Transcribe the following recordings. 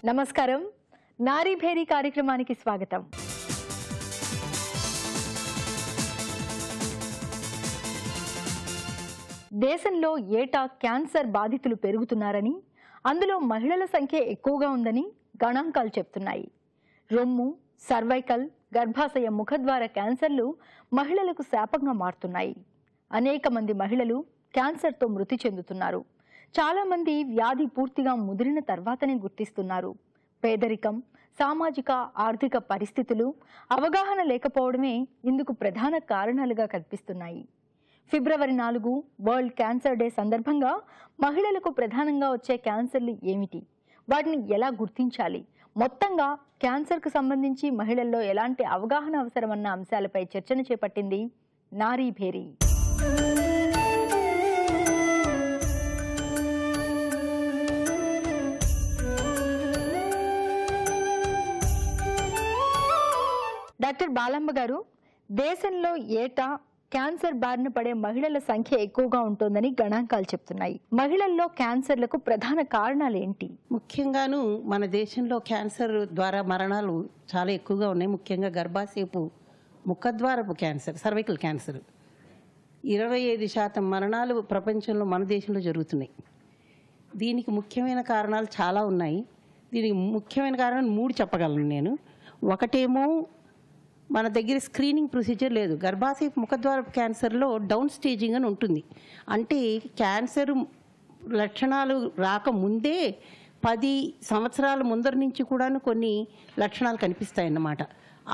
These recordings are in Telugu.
నమస్కారం. నారీ భేరీ కార్యక్రమానికి స్వాగతం. దేశంలో ఏటా క్యాన్సర్ బాధితులు పెరుగుతున్నారని, అందులో మహిళల సంఖ్య ఎక్కువగా ఉందని గణాంకాలు చెప్తున్నాయి. రొమ్ము, సర్వైకల్, గర్భాశయ ముఖద్వార క్యాన్సర్లు మహిళలకు శాపంగా మారుతున్నాయి. అనేక మంది మహిళలు క్యాన్సర్తో మృతి చెందుతున్నారు. చాలా మంది వ్యాధి పూర్తిగా ముదిరిన తర్వాతనే గుర్తిస్తున్నారు. పేదరికం, సామాజిక ఆర్థిక పరిస్థితులు, అవగాహన లేకపోవడమే ఇందుకు ప్రధాన కారణాలుగా కనిపిస్తున్నాయి. ఫిబ్రవరి 4 వరల్డ్ క్యాన్సర్ డే సందర్భంగా మహిళలకు ప్రధానంగా వచ్చే క్యాన్సర్లు ఏమిటి, వాటిని ఎలా గుర్తించాలి, మొత్తంగా క్యాన్సర్కు సంబంధించి మహిళల్లో ఎలాంటి అవగాహన అవసరమన్న అంశాలపై చర్చను చేపట్టింది నారీ భేరీ. డాక్టర్ బాలమ్మ గారు, దేశంలో ఏటా క్యాన్సర్ బారిన పడే మహిళల సంఖ్య ఎక్కువగా ఉంటుందని గణాంకాలు చెప్తున్నాయి. మహిళల్లో క్యాన్సర్లకు ప్రధాన కారణాలు ఏంటి? ముఖ్యంగాను మన దేశంలో క్యాన్సర్ ద్వారా మరణాలు చాలా ఎక్కువగా ఉన్నాయి. ముఖ్యంగా గర్భాశయపు ముఖద్వారపు క్యాన్సర్, సర్వైకల్ క్యాన్సర్ 25% మరణాలు ప్రపంచంలో మన దేశంలో జరుగుతున్నాయి. దీనికి ముఖ్యమైన కారణాలు చాలా ఉన్నాయి. దీనికి ముఖ్యమైన కారణం 3 చెప్పగలను నేను. ఒకటేమో మన దగ్గర స్క్రీనింగ్ ప్రొసీజర్ లేదు. గర్భాశయ ముఖద్వారపు క్యాన్సర్లో డౌన్ స్టేజింగ్ అని ఉంటుంది. అంటే క్యాన్సర్ లక్షణాలు రాకముందే 10 సంవత్సరాల ముందర నుంచి కూడా కొన్ని లక్షణాలు కనిపిస్తాయి అన్నమాట.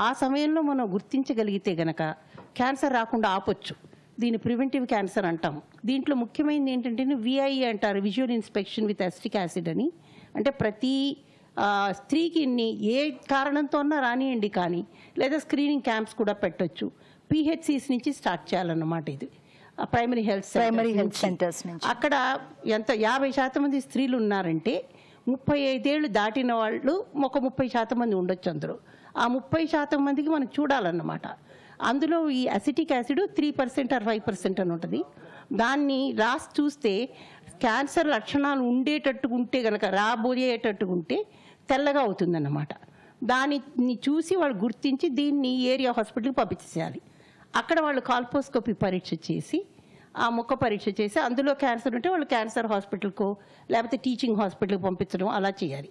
ఆ సమయంలో మనం గుర్తించగలిగితే గనక క్యాన్సర్ రాకుండా ఆపొచ్చు. దీన్ని ప్రివెంటివ్ క్యాన్సర్ అంటాం. దీంట్లో ముఖ్యమైనది ఏంటంటే విఐ అంటారు, visual inspection with acetic acid అని. అంటే ప్రతి స్త్రీకి ఏ కారణంతో అన్నా రానియండి, కానీ లేదా స్క్రీనింగ్ క్యాంప్స్ కూడా పెట్టొచ్చు. పిహెచ్సిస్ నుంచి స్టార్ట్ చేయాలన్నమాట. ఇది ప్రైమరీ హెల్త్ సెంటర్స్ నుంచి. అక్కడ ఎంత 50% మంది స్త్రీలు ఉన్నారంటే 35 ఏళ్ళు దాటిన వాళ్ళు ఒక 30% మంది ఉండొచ్చు అందరూ. ఆ 30% మందికి మనం చూడాలన్నమాట. అందులో ఈ అసిటిక్ యాసిడ్ 3% or 5% అని ఉంటుంది. దాన్ని రాసి చూస్తే క్యాన్సర్ లక్షణాలు ఉండేటట్టుగా ఉంటే కనుక, రాబోయేటట్టుగా ఉంటే తెల్లగా అవుతుందన్నమాట. దాన్ని చూసి వాళ్ళు గుర్తించి దీన్ని ఏరియా హాస్పిటల్కి పంపించేయాలి. అక్కడ వాళ్ళు కాల్పోస్కోపీ పరీక్ష చేసి, ఆ ముఖ పరీక్ష చేసి అందులో క్యాన్సర్ ఉంటే వాళ్ళు క్యాన్సర్ హాస్పిటల్కో లేకపోతే టీచింగ్ హాస్పిటల్కి పంపించడం అలా చేయాలి.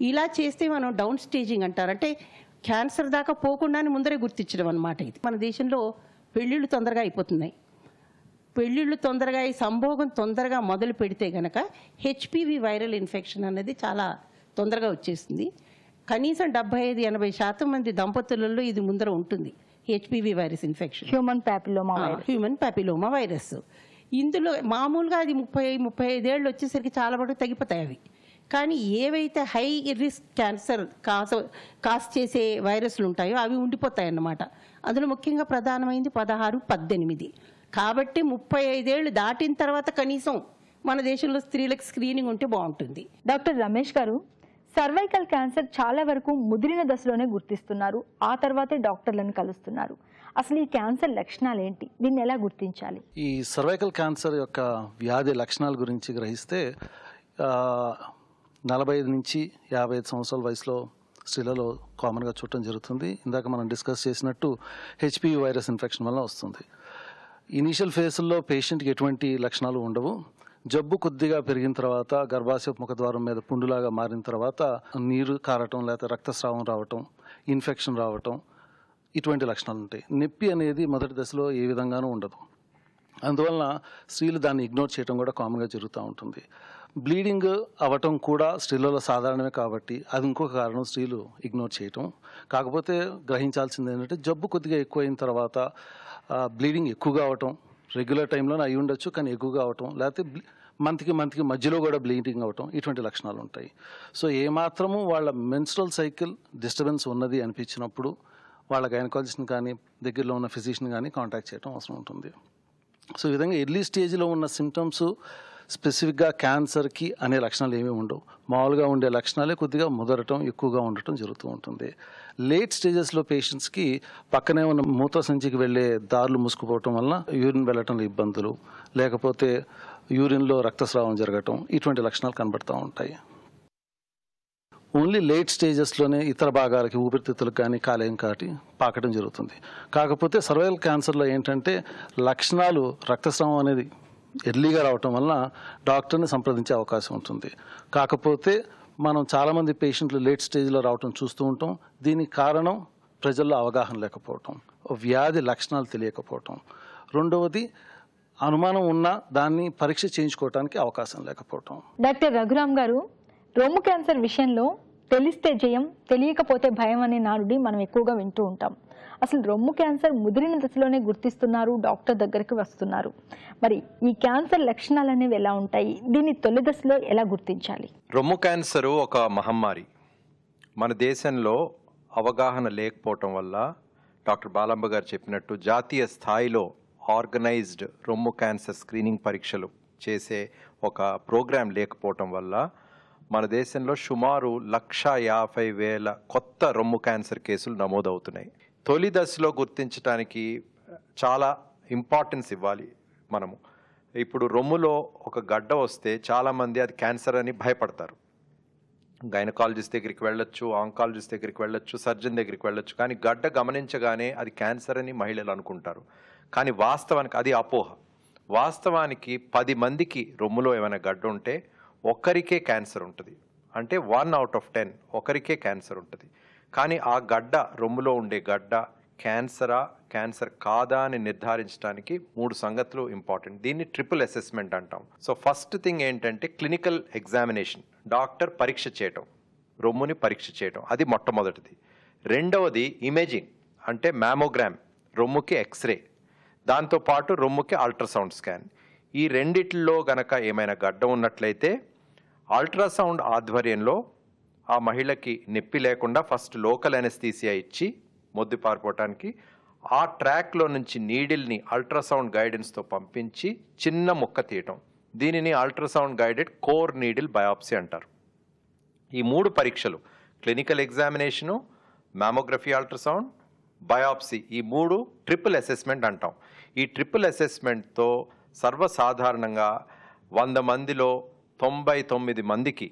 ఇలా చేస్తే మనం డౌన్ స్టేజింగ్ అంటారు. అంటే క్యాన్సర్ దాకా పోకుండానే ముందరే గుర్తించడం అన్నమాట. ఇది మన దేశంలో పెళ్ళిళ్ళు తొందరగా అయిపోతున్నాయి. పెళ్ళిళ్ళు తొందరగా అయి సంభోగం తొందరగా మొదలు పెడితే కనుక హెచ్పివి వైరల్ ఇన్ఫెక్షన్ అనేది చాలా తొందరగా వచ్చేస్తుంది. కనీసం 75-80% మంది దంపతులలో ఇది ముందర ఉంటుంది, HPV virus infection, human papilloma virus. ఇందులో మామూలుగా అది 30-35 ఏళ్ళు వచ్చేసరికి చాలా వరకు తగ్గిపోతాయి అవి. కానీ ఏవైతే హై రిస్క్ క్యాన్సర్ కాజ్ చేసే వైరస్లు ఉంటాయో అవి ఉండిపోతాయి అన్నమాట. అందులో ముఖ్యంగా ప్రధానమైంది 16-18. కాబట్టి 35 ఏళ్ళు దాటిన తర్వాత కనీసం మన దేశంలో స్త్రీలకు స్క్రీనింగ్ ఉంటే బాగుంటుంది. డాక్టర్ రమేష్ గారు, సర్వైకల్ క్యాన్సర్ చాలా వరకు ముదిరిన దశలోనే గుర్తిస్తున్నారు, ఆ తర్వాతే డాక్టర్లను కలుస్తున్నారు. అసలు ఈ క్యాన్సర్ లక్షణాలు ఏంటి, దీన్ని ఎలా గుర్తించాలి? ఈ సర్వైకల్ క్యాన్సర్ యొక్క వ్యాధి లక్షణాల గురించి గ్రహిస్తే 45 నుంచి 55 సంవత్సరాల వయసులో స్త్రీలలో కామన్గా చూడటం జరుగుతుంది. ఇందాక మనం డిస్కస్ చేసినట్టు హెచ్పివి వైరస్ ఇన్ఫెక్షన్ వల్ల వస్తుంది. ఇనీషియల్ ఫేజ్లో పేషెంట్కి ఎటువంటి లక్షణాలు ఉండవు. జబ్బు కొద్దిగా పెరిగిన తర్వాత, గర్భాశయ ముఖద్వారం మీద పుండులాగా మారిన తర్వాత నీరు కారటం, లేకపోతే రక్తస్రావం రావటం, ఇన్ఫెక్షన్ రావటం, ఇటువంటి లక్షణాలు ఉంటాయి. నొప్పి అనేది మొదటి దశలో ఏ విధంగానూ ఉండదు. అందువలన స్త్రీలు దాన్ని ఇగ్నోర్ చేయడం కూడా కామన్గా జరుగుతూ ఉంటుంది. బ్లీడింగ్ అవ్వటం కూడా స్త్రీలలో సాధారణమే కాబట్టి అది ఇంకొక కారణం స్త్రీలు ఇగ్నోర్ చేయటం. కాకపోతే గ్రహించాల్సింది ఏంటంటే జబ్బు కొద్దిగా ఎక్కువైన తర్వాత బ్లీడింగ్ ఎక్కువగా అవటం, రెగ్యులర్ టైంలోనే అయి ఉండొచ్చు కానీ ఎక్కువగా అవటం, లేకపోతే మంత్కి మధ్యలో కూడా బ్లీడింగ్ అవటం, ఇటువంటి లక్షణాలు ఉంటాయి. సో ఏమాత్రము వాళ్ళ మెన్స్ట్రల్ సైకిల్ డిస్టర్బెన్స్ ఉన్నది అనిపించినప్పుడు వాళ్ళ గైనకాలజిస్ట్ని కానీ దగ్గరలో ఉన్న ఫిజిషియన్ కానీ కాంటాక్ట్ చేయడం అవసరం ఉంటుంది. సో ఈ విధంగా ఎర్లీ స్టేజ్లో ఉన్న సిమ్టమ్స్ స్పెసిఫిక్గా క్యాన్సర్కి అనే లక్షణాలు ఏమీ ఉండవు. మామూలుగా ఉండే లక్షణాలే కొద్దిగా ముదరటం, ఎక్కువగా ఉండటం జరుగుతూ ఉంటుంది. లేట్ స్టేజెస్లో పేషెంట్స్కి పక్కనే ఉన్న మూత్ర సంచికి వెళ్ళే దారులు మూసుకుపోవటం వలన యూరిన్ వెళ్ళటంలో ఇబ్బందులు, లేకపోతే యూరిన్లో రక్తస్రావం జరగటం, ఇటువంటి లక్షణాలు కనబడుతూ ఉంటాయి. ఓన్లీ లేట్ స్టేజెస్లోనే ఇతర భాగాలకి ఊపిరితిత్తులకు కానీ కాలేయం కాటి పాకడం జరుగుతుంది. కాకపోతే సర్వైకల్ క్యాన్సర్లో ఏంటంటే లక్షణాలు రక్తస్రావం అనేది ఎర్లీగా రావటం వలన డాక్టర్ని సంప్రదించే అవకాశం ఉంటుంది. కాకపోతే మనం చాలామంది పేషెంట్లు లేట్ స్టేజ్లో రావటం చూస్తూ ఉంటాం. దీనికి కారణం ప్రజల్లో అవగాహన లేకపోవటం, వ్యాధి లక్షణాలు తెలియకపోవటం, రెండవది అనుమానం ఉన్నా దాన్ని పరీక్ష చేయించుకోవడానికి అవకాశం లేకపోవటం. డాక్టర్ రఘురామ్ గారు, రొమ్ము క్యాన్సర్ విషయంలో తెలిస్తే జయం, తెలియకపోతే భయం అనే నానుడి మనం ఎక్కువగా వింటూ ఉంటాం. అసలు రొమ్ము క్యాన్సర్ ముదిరిన దశలోనే గుర్తిస్తున్నారు, డాక్టర్ దగ్గరికి వస్తున్నారు. మరి ఈ క్యాన్సర్ లక్షణాలు అనేవి ఎలా ఉంటాయి? దీన్ని తొలి దశలో ఎలా గుర్తించాలి? రొమ్ము క్యాన్సర్ ఒక మహమ్మారి. మన దేశంలో అవగాహన లేకపోవటం వల్ల డాక్టర్ బాలంబ గారు చెప్పినట్టు జాతీయ స్థాయిలో ఆర్గనైజ్డ్ రొమ్ము క్యాన్సర్ స్క్రీనింగ్ పరీక్షలు చేసే ఒక ప్రోగ్రాం లేకపోవటం వల్ల మన దేశంలో సుమారు 150,000 కొత్త రొమ్ము క్యాన్సర్ కేసులు నమోదవుతున్నాయి. తొలి దశలో గుర్తించడానికి చాలా ఇంపార్టెన్స్ ఇవ్వాలి మనము. ఇప్పుడు రొమ్ములో ఒక గడ్డ వస్తే చాలామంది అది క్యాన్సర్ అని భయపడతారు. గైనకాలజిస్ట్ దగ్గరికి వెళ్ళొచ్చు, ఆంకాలజిస్ట్ దగ్గరికి వెళ్ళొచ్చు, సర్జన్ దగ్గరికి వెళ్ళొచ్చు. కానీ గడ్డ గమనించగానే అది క్యాన్సర్ అని మహిళలు అనుకుంటారు. కానీ వాస్తవానికి అది అపోహ. వాస్తవానికి 10 మందికి రొమ్ములో ఏమైనా గడ్డ ఉంటే ఒక్కరికే క్యాన్సర్ ఉంటుంది. అంటే 1 out of 10 ఒకరికే క్యాన్సర్ ఉంటుంది. కానీ ఆ గడ్డ, రొమ్ములో ఉండే గడ్డ క్యాన్సరా క్యాన్సర్ కాదా అని నిర్ధారించడానికి 3 సంగతులు ఇంపార్టెంట్. దీన్ని ట్రిపుల్ అసెస్మెంట్ అంటాం. సో ఫస్ట్ థింగ్ ఏంటంటే క్లినికల్ ఎగ్జామినేషన్, డాక్టర్ పరీక్ష చేయటం, రొమ్ముని పరీక్ష చేయటం, అది మొట్టమొదటిది. రెండవది ఇమేజింగ్, అంటే మ్యామోగ్రామ్, రొమ్ముకి ఎక్స్రే, దాంతోపాటు రొమ్ముకి అల్ట్రాసౌండ్ స్కాన్. ఈ రెండిట్లో గనక ఏమైనా గడ్డ ఉన్నట్లయితే అల్ట్రాసౌండ్ ఆధ్వర్యంలో ఆ మహిళకి నొప్పి లేకుండా ఫస్ట్ లోకల్ అనెస్థీసియా ఇచ్చి మొద్దు పారిపోవటానికి ఆ ట్రాక్లో నుంచి నీడిల్ని అల్ట్రాసౌండ్ గైడెన్స్తో పంపించి చిన్న ముక్క తీయటం, దీనిని ultrasound guided core needle biopsy అంటారు. ఈ 3 పరీక్షలు, clinical examination, mammography, ultrasound, biopsy, ఈ 3 ట్రిపుల్ అసెస్మెంట్ అంటాం. ఈ ట్రిపుల్ అసెస్మెంట్తో సర్వసాధారణంగా 100 మందిలో 99 మందికి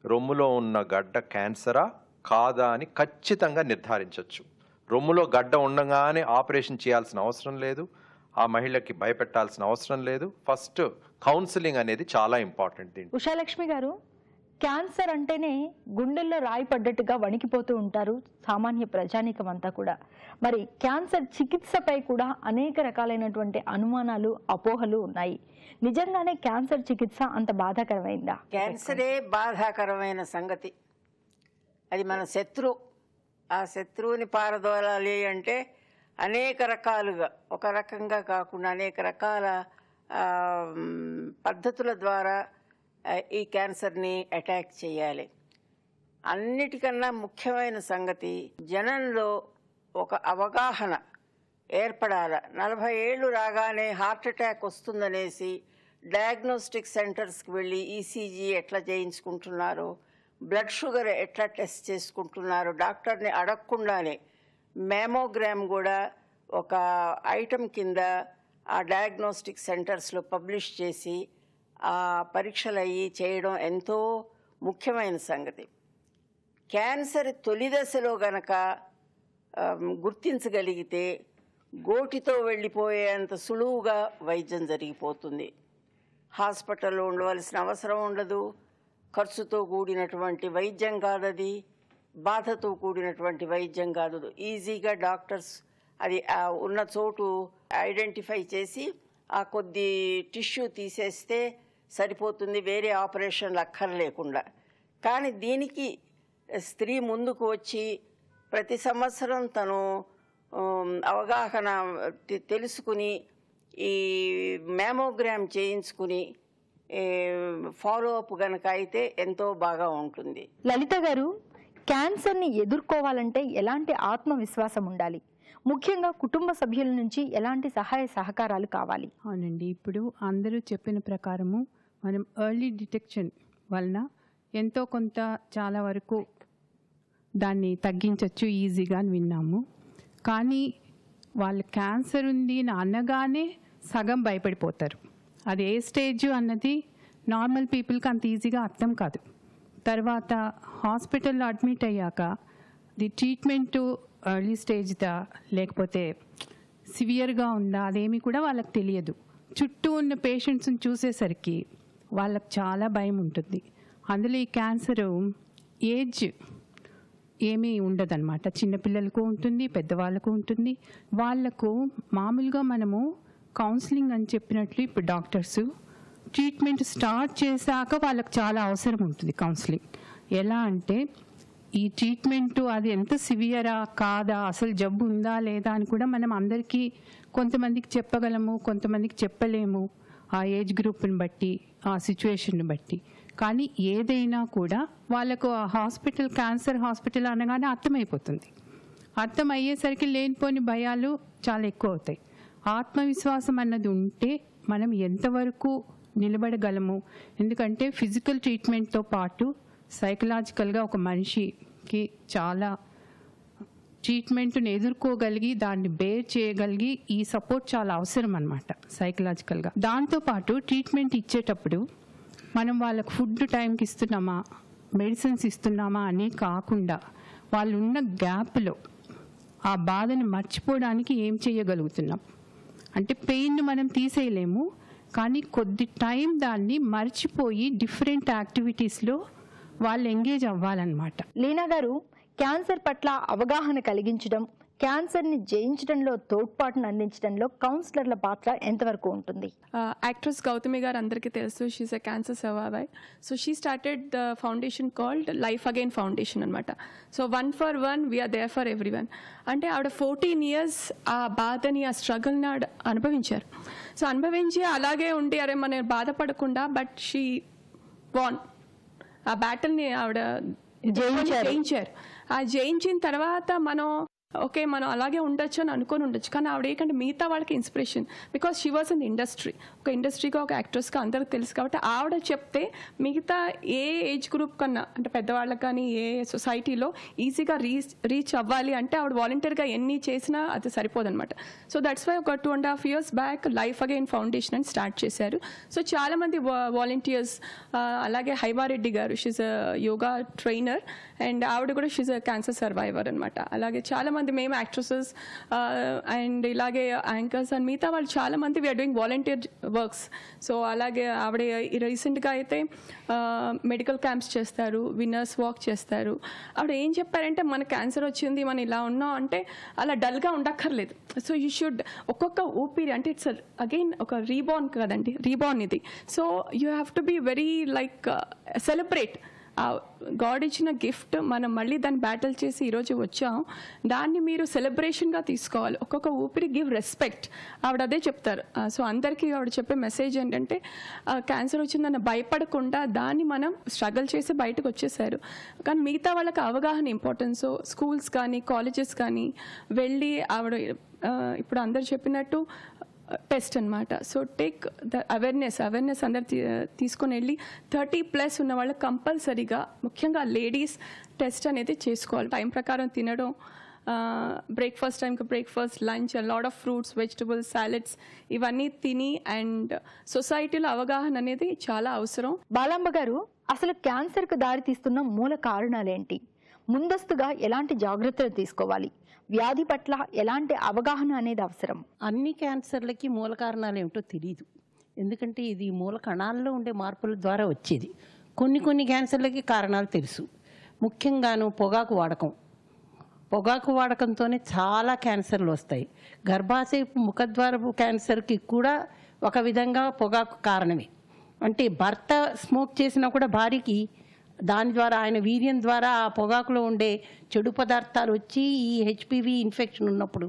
రొమ్ములో ఉన్న గడ్డ క్యాన్సరా కాదా అని ఖచ్చితంగా నిర్ధారించవచ్చు. రొమ్ములో గడ్డ ఉండగానే ఆపరేషన్ చేయాల్సిన అవసరం లేదు, ఆ మహిళకి భయపెట్టాల్సిన అవసరం లేదు. ఫస్ట్ కౌన్సిలింగ్ అనేది చాలా ఇంపార్టెంట్. ఉషాలక్ష్మి గారు, క్యాన్సర్ అంటేనే గుండెల్లో రాయి పడ్డట్టుగా వణికిపోతూ ఉంటారు సామాన్య ప్రజానీకం అంతా కూడా. మరి క్యాన్సర్ చికిత్సపై కూడా అనేక రకాలైనటువంటి అనుమానాలు, అపోహలు ఉన్నాయి. నిజంగానే క్యాన్సర్ చికిత్స అంత బాధాకరమైందా? క్యాన్సరే బాధాకరమైన సంగతి. అది మన శత్రువు. ఆ శత్రువుని పారదోలాలి అంటే అనేక రకాలుగా, ఒక రకంగా కాకుండా అనేక రకాల పద్ధతుల ద్వారా ఈ క్యాన్సర్ని అటాక్ చేయాలి. అన్నిటికన్నా ముఖ్యమైన సంగతి జనంలో ఒక అవగాహన ఏర్పడాలి. 40 ఏళ్ళు రాగానే హార్ట్ అటాక్ వస్తుందనేసి డయాగ్నోస్టిక్ సెంటర్స్కి వెళ్ళి ఈసీజీ ఎట్లా చేయించుకుంటున్నారు, బ్లడ్ షుగర్ ఎట్లా టెస్ట్ చేసుకుంటున్నారు, డాక్టర్ని అడగకుండానే మ్యామోగ్రామ్ కూడా ఒక ఐటమ్ కింద ఆ డయాగ్నోస్టిక్ సెంటర్స్లో పబ్లిష్ చేసి ఆ పరీక్షలు అయ్యి చేయడం ఎంతో ముఖ్యమైన సంగతి. క్యాన్సర్ తొలి దశలో గనక గుర్తించగలిగితే గోటితో వెళ్ళిపోయేంత సులువుగా వైద్యం జరిగిపోతుంది. హాస్పిటల్లో ఉండవలసిన అవసరం ఉండదు. ఖర్చుతో కూడినటువంటి వైద్యం కాదది, బాధతో కూడినటువంటి వైద్యం కాదు. ఈజీగా డాక్టర్స్ అది ఉన్న చోటు ఐడెంటిఫై చేసి ఆ కొద్ది టిష్యూ తీసేస్తే సరిపోతుంది, వేరే ఆపరేషన్లు అక్కర్లేకుండా. కానీ దీనికి స్త్రీ ముందుకు వచ్చి ప్రతి సంవత్సరం తను అవగాహన తెలుసుకుని ఈ మ్యామోగ్రామ్ చేయించుకుని ఫాలో అప్ గనక అయితే ఎంతో బాగా ఉంటుంది. లలిత గారు, క్యాన్సర్ని ఎదుర్కోవాలంటే ఎలాంటి ఆత్మవిశ్వాసం ఉండాలి? ముఖ్యంగా కుటుంబ సభ్యుల నుంచి ఎలాంటి సహాయ సహకారాలు కావాలి? అవునండి, ఇప్పుడు అందరూ చెప్పిన ప్రకారము మనం ఎర్లీ డిటెక్షన్ వలన ఎంతో కొంత చాలా వరకు దాన్ని తగ్గించవచ్చు ఈజీగా అని విన్నాము. కానీ వాళ్ళు క్యాన్సర్ ఉంది అని అనగానే సగం భయపడిపోతారు. అది ఏ స్టేజ్ అన్నది నార్మల్ పీపుల్కి అంత ఈజీగా అర్థం కాదు. తర్వాత హాస్పిటల్లో అడ్మిట్ అయ్యాక ది ట్రీట్మెంటు ఎర్లీ స్టేజ్దా లేకపోతే సివియర్గా ఉందా అదేమీ కూడా వాళ్ళకి తెలియదు. చుట్టూ ఉన్న పేషెంట్స్ని చూసేసరికి వాళ్ళకి చాలా భయం ఉంటుంది. అందులో ఈ క్యాన్సరు ఏజ్ ఏమీ ఉండదన్నమాట. చిన్నపిల్లలకు ఉంటుంది, పెద్దవాళ్ళకు ఉంటుంది. వాళ్ళకు మామూలుగా మనము కౌన్సిలింగ్ అని చెప్పినట్లు ఇప్పుడు డాక్టర్స్ ట్రీట్మెంట్ స్టార్ట్ చేశాక వాళ్ళకి చాలా అవసరం ఉంటుంది కౌన్సిలింగ్. ఎలా అంటే ఈ ట్రీట్మెంటు అది ఎంత సివియరా కాదా, అసలు జబ్బు ఉందా లేదా అని కూడా మనం అందరికీ కొంతమందికి చెప్పగలము, కొంతమందికి చెప్పలేము, ఆ ఏజ్ గ్రూప్ని బట్టి, ఆ సిచ్యువేషన్ని బట్టి. కానీ ఏదైనా కూడా వాళ్ళకు ఆ హాస్పిటల్, క్యాన్సర్ హాస్పిటల్ అనగానే అర్థమైపోతుంది. అర్థమయ్యేసరికి లేనిపోని భయాలు చాలా ఎక్కువ అవుతాయి. ఆత్మవిశ్వాసం అన్నది ఉంటే మనం ఎంతవరకు నిలబడగలము. ఎందుకంటే ఫిజికల్ ట్రీట్మెంట్తో పాటు సైకలాజికల్గా ఒక మనిషికి చాలా ట్రీట్మెంట్ని ఎదుర్కోగలిగి దాన్ని బేర్ చేయగలిగి ఈ సపోర్ట్ చాలా అవసరం అన్నమాట సైకలాజికల్గా. దాంతోపాటు ట్రీట్మెంట్ ఇచ్చేటప్పుడు మనం వాళ్ళకు ఫుడ్ టైంకి ఇస్తున్నామా, మెడిసిన్స్ ఇస్తున్నామా అని కాకుండా వాళ్ళు ఉన్న గ్యాప్లో ఆ బాధని మర్చిపోవడానికి ఏం చేయగలుగుతున్నాం అంటే పెయిన్ మనం తీసేయలేము, కానీ కొద్ది టైం దాన్ని మర్చిపోయి డిఫరెంట్ యాక్టివిటీస్లో వాళ్ళు ఎంగేజ్ అవ్వాలన్నమాట. లీనా గారు, క్యాన్సర్ పట్ల అవగాహన కలిగించడం, క్యాన్సర్ని జయించడంలో తోడ్పాటును అందించడంలో కౌన్సిలర్ల పాత్ర ఎంతవరకు ఉంటుంది? యాక్ట్రెస్ గౌతమి గారు అందరికీ తెలుసు, she's a cancer survivor. So she started the foundation called life again foundation అనమాట. So 1 for 1 we're there for everyone. అంటే ఆవిడ 14 years ఆ బాధని, ఆ స్ట్రగుల్ని ఆవిడ అనుభవించారు. సో అనుభవించి అలాగే ఉండి అరే మనం బాధపడకుండా, బట్ షీ వాన్, ఆ బ్యాటిల్ని ఆవిడ జయించారు. ఆ జయించిన తర్వాత మనం ఓకే మనం అలాగే ఉండొచ్చు అని అనుకొని ఉండొచ్చు. కానీ ఆవిడ ఏంటంటే మిగతా వాళ్ళకి inspiration, because she was in industry. ఒక ఇండస్ట్రీగా, ఒక యాక్ట్రెస్గా అందరికి తెలుసు కాబట్టి ఆవిడ చెప్తే మిగతా ఏ ఏజ్ గ్రూప్ కన్నా, అంటే పెద్దవాళ్ళకి కానీ ఏ సొసైటీలో ఈజీగా రీచ్ అవ్వాలి అంటే ఆవిడ వాలంటీర్గా ఎన్ని చేసినా అది సరిపోదన్నమాట. సో దట్స్ వై ఒక 2.5 years back life again foundation అని స్టార్ట్ చేశారు. సో చాలామంది వాలంటీర్స్, అలాగే హైమారెడ్డి గారు, she's a yoga trainer and ఆవిడ కూడా షీజ్ అ క్యాన్సర్ సర్వైవర్ అనమాట. అలాగే చాలామంది మేము యాక్ట్రెసెస్ అండ్ ఇలాగే యాంకర్స్ అండ్ మిగతా వాళ్ళు చాలామంది we are doing volunteer works. So అలాగే ఆవిడ రీసెంట్గా అయితే మెడికల్ క్యాంప్స్ చేస్తారు, విన్నర్స్ వాక్ చేస్తారు. ఆవిడ ఏం చెప్పారంటే మన క్యాన్సర్ వచ్చింది, మనం ఇలా ఉన్నాం అంటే అలా డల్గా ఉండక్కర్లేదు. సో యూ షుడ్ ఒక్కొక్క ఊపిరి అంటే ఇట్స్ అగైన్ ఒక రీబార్న్ కదండి, రీబార్న్ ఇది. So you have to be very like celebrate. God ఇచ్చిన గిఫ్ట్ మనం మళ్ళీ దాన్ని బ్యాటిల్ చేసి ఈరోజు వచ్చాం, దాన్ని మీరు సెలబ్రేషన్గా తీసుకోవాలి. ఒక్కొక్క ఊపిరి గివ్ రెస్పెక్ట్, ఆవిడ అదే చెప్తారు. సో అందరికీ ఆవిడ చెప్పే మెసేజ్ ఏంటంటే క్యాన్సర్ వచ్చిందన్న భయపడకుండా దాన్ని మనం స్ట్రగుల్ చేసి బయటకు వచ్చేసారు. కానీ మిగతా వాళ్ళకి అవగాహన ఇంపార్టెన్స్. స్కూల్స్ కానీ కాలేజెస్ కానీ వెళ్ళి ఆవిడ ఇప్పుడు అందరు చెప్పినట్టు టెస్ట్ అనమాట. సో టేక్ ద అవేర్నెస్ అందరు తీసుకొని వెళ్ళి 30+ ఉన్న వాళ్ళకి కంపల్సరీగా, ముఖ్యంగా లేడీస్ టెస్ట్ అనేది చేసుకోవాలి. టైం ప్రకారం తినడం, బ్రేక్ఫాస్ట్ టైంకి breakfast, lunch, lot of fruits, vegetables, salads ఇవన్నీ తిని, అండ్ సొసైటీలో అవగాహన అనేది చాలా అవసరం. బాలాంబ గారు, అసలు క్యాన్సర్కు దారితీస్తున్న మూల కారణాలేంటి? ముందస్తుగా ఎలాంటి జాగ్రత్తలు తీసుకోవాలి? వ్యాధి పట్ల ఎలాంటి అవగాహన అనేది అవసరం? అన్ని క్యాన్సర్లకి మూల కారణాలు ఏమిటో తెలియదు. ఎందుకంటే ఇది మూల కణాల్లో ఉండే మార్పుల ద్వారా వచ్చేది. కొన్ని క్యాన్సర్లకి కారణాలు తెలుసు. ముఖ్యంగాను పొగాకు వాడకంతోనే చాలా క్యాన్సర్లు వస్తాయి. గర్భాశయపు ముఖద్వారపు క్యాన్సర్కి కూడా ఒక విధంగా పొగాకు కారణమే. అంటే భర్త స్మోక్ చేసినా కూడా భార్యకి దాని ద్వారా, ఆయన వీర్యం ద్వారా ఆ పొగాకులో ఉండే చెడు పదార్థాలు వచ్చి ఈ హెచ్పివి ఇన్ఫెక్షన్ ఉన్నప్పుడు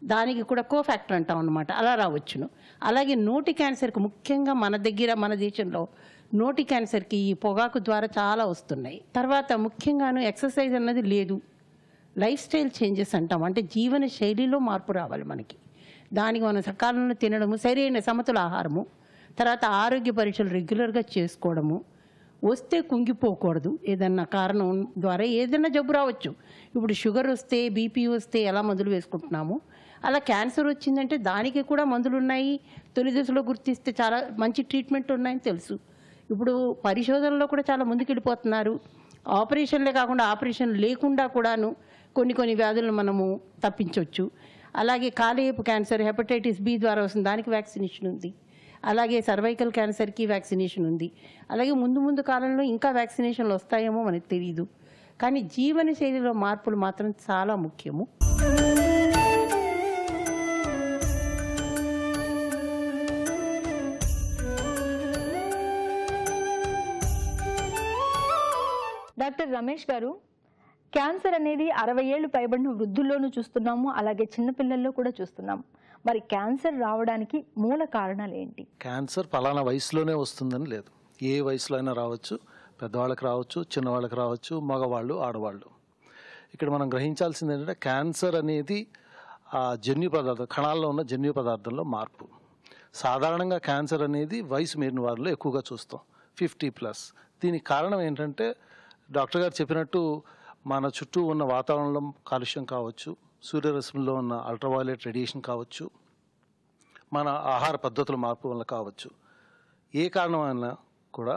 దానికి కూడా కోఫ్యాక్టర్ అంటాం అన్నమాట, అలా రావచ్చును. అలాగే నోటి క్యాన్సర్కి, ముఖ్యంగా మన దేశంలో నోటి క్యాన్సర్కి ఈ పొగాకు ద్వారా చాలా వస్తున్నాయి. తర్వాత ముఖ్యంగాను ఎక్సర్సైజ్ అన్నది లేదు. లైఫ్ స్టైల్ చేంజెస్ అంటాం, అంటే జీవన శైలిలో మార్పు రావాలి మనకి. దానికి మనం సకాలంలో తినడము, సరైన సమతుల ఆహారము, తర్వాత ఆరోగ్య పరీక్షలు రెగ్యులర్గా చేసుకోవడము, వస్తే కుంగిపోకూడదు. ఏదన్నా కారణం ద్వారా ఏదైనా జబ్బు రావచ్చు. ఇప్పుడు షుగర్ వస్తే, బీపీ వస్తే ఎలా మందులు వేసుకుంటున్నాము, అలా క్యాన్సర్ వచ్చిందంటే దానికి కూడా మందులు ఉన్నాయి. తొలి దశలో గుర్తిస్తే చాలా మంచి ట్రీట్మెంట్ ఉన్నాయని తెలుసు. ఇప్పుడు పరిశోధనలో కూడా చాలా ముందుకెళ్ళిపోతున్నారు. ఆపరేషన్లే కాకుండా ఆపరేషన్ లేకుండా కూడాను కొన్ని వ్యాధులను మనము తప్పించవచ్చు. అలాగే కాలేయపు క్యాన్సర్ హెపటైటిస్ బి ద్వారా వస్తుంది, దానికి వ్యాక్సినేషన్ ఉంది. అలాగే సర్వైకల్ క్యాన్సర్కి వ్యాక్సినేషన్ ఉంది. అలాగే ముందు కాలంలో ఇంకా వ్యాక్సినేషన్లు వస్తాయేమో మనకు తెలియదు. కానీ జీవనశైలిలో మార్పులు మాత్రం చాలా ముఖ్యము. డాక్టర్ రమేష్ గారు, క్యాన్సర్ అనేది 60 ఏళ్ళు పైబడిన వృద్ధుల్లోనూ చూస్తున్నాము, అలాగే చిన్నపిల్లల్లో కూడా చూస్తున్నాము. మరి క్యాన్సర్ రావడానికి మూల కారణాలు ఏంటి? క్యాన్సర్ పలానా వయసులోనే వస్తుందని లేదు. ఏ వయసులో అయినా రావచ్చు. పెద్దవాళ్ళకి రావచ్చు, చిన్నవాళ్ళకి రావచ్చు, మగవాళ్ళు, ఆడవాళ్ళు. ఇక్కడ మనం గ్రహించాల్సింది ఏంటంటే క్యాన్సర్ అనేది ఆ జన్యు పదార్థం, కణాల్లో ఉన్న జన్యు పదార్థంలో మార్పు. సాధారణంగా క్యాన్సర్ అనేది వయసు మీరిన వారిలో ఎక్కువగా చూస్తాం, 50+. దీనికి కారణం ఏంటంటే డాక్టర్ గారు చెప్పినట్టు మన చుట్టూ ఉన్న వాతావరణంలో కాలుష్యం కావచ్చు, సూర్యరశ్మిలో ఉన్న అల్ట్రావైలెట్ రేడియేషన్ కావచ్చు, మన ఆహార పద్ధతుల మార్పు వల్ల కావచ్చు. ఏ కారణమైనా కూడా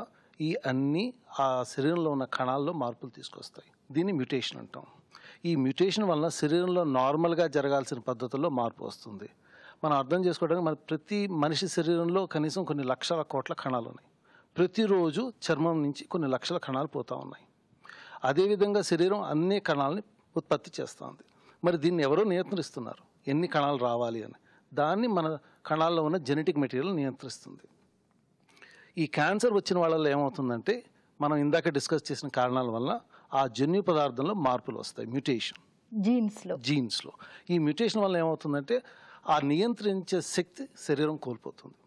ఈ అన్నీ ఆ శరీరంలో ఉన్న కణాల్లో మార్పులు తీసుకొస్తాయి. దీన్ని మ్యూటేషన్ అంటాం. ఈ మ్యూటేషన్ వలన శరీరంలో నార్మల్గా జరగాల్సిన పద్ధతుల్లో మార్పు వస్తుంది. మనం అర్థం చేసుకోవడానికి ప్రతి మనిషి శరీరంలో కనీసం కొన్ని లక్షల కోట్ల కణాలు ఉన్నాయి. ప్రతిరోజు చర్మం నుంచి కొన్ని లక్షల కణాలు పోతూ ఉన్నాయి. అదేవిధంగా శరీరం అన్ని కణాలని ఉత్పత్తి చేస్తుంది. మరి దీన్ని ఎవరో నియంత్రిస్తున్నారు, ఎన్ని కణాలు రావాలి అని. దాన్ని మన కణాల్లో ఉన్న జెనెటిక్ మెటీరియల్ నియంత్రిస్తుంది. ఈ క్యాన్సర్ వచ్చిన వాళ్ళలో ఏమవుతుందంటే మనం ఇందాక డిస్కస్ చేసిన కారణాల వల్ల ఆ జన్యు పదార్థంలో మార్పులు వస్తాయి, మ్యూటేషన్ జీన్స్లో. ఈ మ్యూటేషన్ వల్ల ఏమవుతుందంటే ఆ నియంత్రించే శక్తి శరీరం కోల్పోతుంది.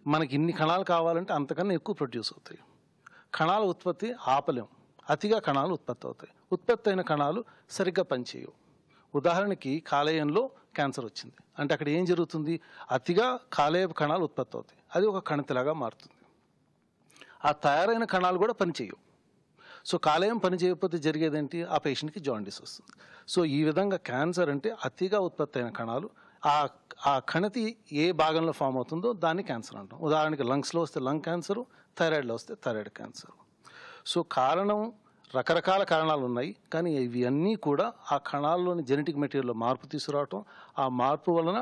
మనకి ఇన్ని కణాలు కావాలంటే అంతకన్నా ఎక్కువ ప్రొడ్యూస్ అవుతాయి. కణాల ఉత్పత్తి ఆపలేం, అతిగా కణాలు ఉత్పత్తి అవుతాయి. ఉత్పత్తి అయిన కణాలు సరిగ్గా పనిచేయవు. ఉదాహరణకి కాలేయంలో క్యాన్సర్ వచ్చింది అంటే అక్కడ ఏం జరుగుతుంది? అతిగా కాలేయపు కణాలు ఉత్పత్తి అవుతాయి, అది ఒక కణితిలాగా మారుతుంది. ఆ తయారైన కణాలు కూడా పనిచేయవు. సో కాలేయం పని చేయకపోతే జరిగేదేంటి? ఆ పేషెంట్కి జాండీస్ వస్తుంది. సో ఈ విధంగా క్యాన్సర్ అంటే అతిగా ఉత్పత్తి అయిన కణాలు, ఆ కణితి ఏ భాగంలో ఫామ్ అవుతుందో దాన్ని క్యాన్సర్ అంటాం. ఉదాహరణకి లంగ్స్లో వస్తే లంగ్ క్యాన్సరు, థైరాయిడ్లో వస్తే థైరాయిడ్ క్యాన్సర్. సో కారణం రకరకాల కారణాలు ఉన్నాయి, కానీ ఇవి అన్నీ కూడా ఆ కణాల్లోని జెనెటిక్ మెటీరియల్లో మార్పు తీసుకురావటం, ఆ మార్పు వలన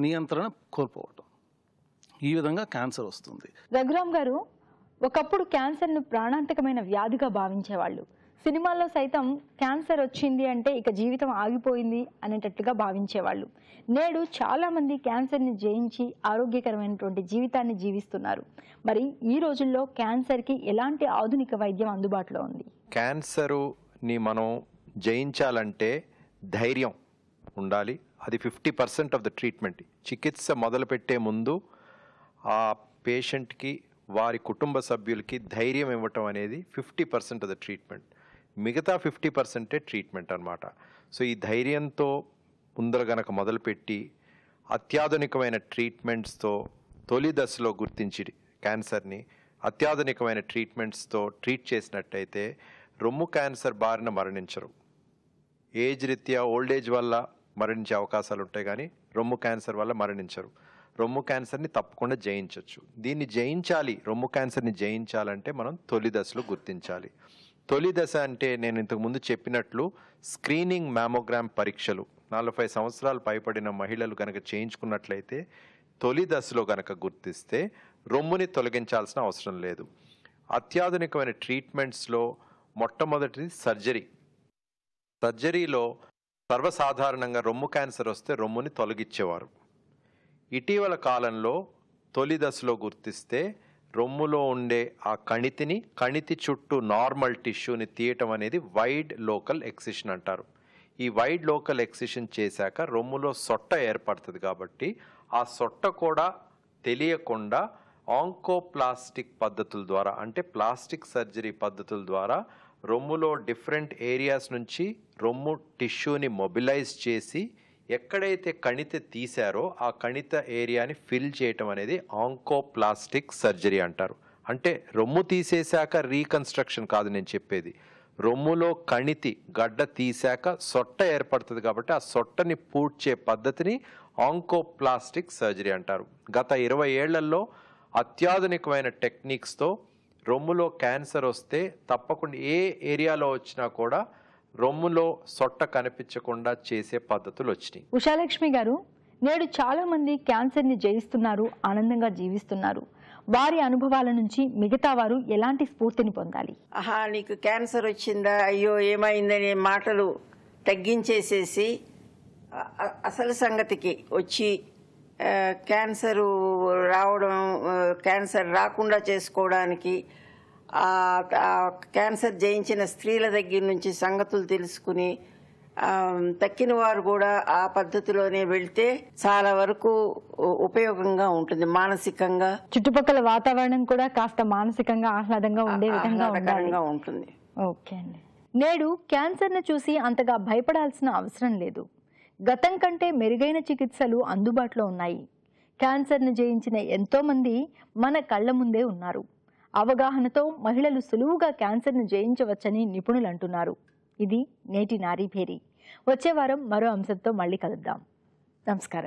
నియంత్రణ కోల్పోవటం, ఈ విధంగా క్యాన్సర్ వస్తుంది. రఘురామ్ గారు, ఒకప్పుడు క్యాన్సర్ను ప్రాణాంతకమైన వ్యాధిగా భావించేవాళ్ళు. సినిమాల్లో సైతం క్యాన్సర్ వచ్చింది అంటే ఇక జీవితం ఆగిపోయింది అనేటట్లుగా భావించేవాళ్ళు. నేడు చాలామంది క్యాన్సర్ని జయించి ఆరోగ్యకరమైనటువంటి జీవితాన్ని జీవిస్తున్నారు. మరి ఈ రోజుల్లో క్యాన్సర్కి ఎలాంటి ఆధునిక వైద్యం అందుబాటులో ఉంది? క్యాన్సరుని మనం జయించాలంటే ధైర్యం ఉండాలి. అది 50% ఆఫ్ ద ట్రీట్మెంట్. చికిత్స మొదలుపెట్టే ముందు ఆ పేషెంట్కి, వారి కుటుంబ సభ్యులకి ధైర్యం ఇవ్వటం అనేది 50% ఆఫ్ ద ట్రీట్మెంట్. మిగతా 50% ట్రీట్మెంట్ అన్నమాట. సో ఈ ధైర్యంతో ముందర గనక మొదలుపెట్టి అత్యాధునికమైన ట్రీట్మెంట్స్తో తొలి దశలో గుర్తించి క్యాన్సర్ని అత్యాధునికమైన ట్రీట్మెంట్స్తో ట్రీట్ చేసినట్టయితే రొమ్ము క్యాన్సర్ బారిన మరణించరు. ఏజ్ రీత్యా ఓల్డ్ ఏజ్ వల్ల మరణించే అవకాశాలు ఉంటాయి, కానీ రొమ్ము క్యాన్సర్ వల్ల మరణించరు. రొమ్ము క్యాన్సర్ని తప్పకుండా జయించవచ్చు. దీన్ని జయించాలి, రొమ్ము క్యాన్సర్ని జయించాలంటే మనం తొలి దశలో గుర్తించాలి. తొలి దశ అంటే నేను ఇంతకుముందు చెప్పినట్లు స్క్రీనింగ్ మ్యామోగ్రామ్ పరీక్షలు 40 సంవత్సరాలు పైబడిన మహిళలు కనుక చేయించుకున్నట్లయితే తొలి దశలో కనుక గుర్తిస్తే రొమ్ముని తొలగించాల్సిన అవసరం లేదు. అత్యాధునికమైన ట్రీట్మెంట్స్లో మొట్టమొదటిది సర్జరీ. సర్జరీలో సర్వసాధారణంగా రొమ్ము క్యాన్సర్ వస్తే రొమ్ముని తొలగించేవారు. ఇటీవల కాలంలో తొలి దశలో గుర్తిస్తే రొమ్ములో ఉండే ఆ కణితి చుట్టూ నార్మల్ టిష్యూని తీయటం అనేది వైడ్ లోకల్ ఎక్సిషన్ అంటారు. ఈ వైడ్ లోకల్ ఎక్సిషన్ చేశాక రొమ్ములో సొట్ట ఏర్పడుతుంది. కాబట్టి ఆ సొట్ట కూడా తెలియకుండా ఆంకోప్లాస్టిక్ పద్ధతుల ద్వారా, అంటే ప్లాస్టిక్ సర్జరీ పద్ధతుల ద్వారా రొమ్ములో డిఫరెంట్ ఏరియాస్ నుంచి రొమ్ము టిష్యూని మొబిలైజ్ చేసి ఎక్కడైతే కణితి తీశారో ఆ కణిత ఏరియాని ఫిల్ చేయటం అనేది ఆంకోప్లాస్టిక్ సర్జరీ అంటారు. అంటే రొమ్ము తీసేశాక రీకన్స్ట్రక్షన్ కాదు నేను చెప్పేది. రొమ్ములో కణితి గడ్డ తీశాక సొట్ట ఏర్పడుతుంది కాబట్టి ఆ సొట్టని పూడ్చే పద్ధతిని ఆంకోప్లాస్టిక్ సర్జరీ అంటారు. గత 20 ఏళ్లలో అత్యాధునికమైన టెక్నిక్స్తో రొమ్ములో క్యాన్సర్ వస్తే తప్పకుండా ఏ ఏరియాలో వచ్చినా కూడా రొమ్ములో సొట్ట కనిపించకుండా చేసే పద్ధతులు వచ్చినాయి. ఉషాలక్ష్మి గారు, నేడు చాలా మంది క్యాన్సర్ని జయిస్తున్నారు, ఆనందంగా జీవిస్తున్నారు. వారి అనుభవాల నుంచి మిగతా వారు ఎలాంటి స్ఫూర్తిని పొందాలి? ఆహా, నీకు క్యాన్సర్ వచ్చిందా, అయ్యో ఏమైందనే మాటలు తగ్గించేసేసి అసలు సంగతికి వచ్చి క్యాన్సరు రావడం, క్యాన్సర్ రాకుండా చేసుకోవడానికి క్యాన్సర్ జయించిన స్త్రీల దగ్గర నుంచి సంగతులు తెలుసుకుని తక్కిన వారు కూడా ఆ పద్ధతిలోనే వెళ్తే చాలా వరకు ఉపయోగంగా ఉంటుంది. మానసికంగా చుట్టుపక్కల వాతావరణం కూడా కాస్త మానసికంగా ఆహ్లాదంగా ఉండే విధంగా ఉంటుంది. ఓకే అండి. నేడు క్యాన్సర్ను చూసి అంతగా భయపడాల్సిన అవసరం లేదు. గతం కంటే మెరుగైన చికిత్సలు అందుబాటులో ఉన్నాయి. క్యాన్సర్ను జయించిన ఎంతో మంది మన కళ్ళ ముందే ఉన్నారు. అవగాహనతో మహిళలు సులువుగా క్యాన్సర్ను జయించవచ్చని నిపుణులు అంటున్నారు. ఇది నేటి నారీభేరి. వచ్చే వారం మరో అంశంతో మళ్ళీ కలుద్దాం. నమస్కారం.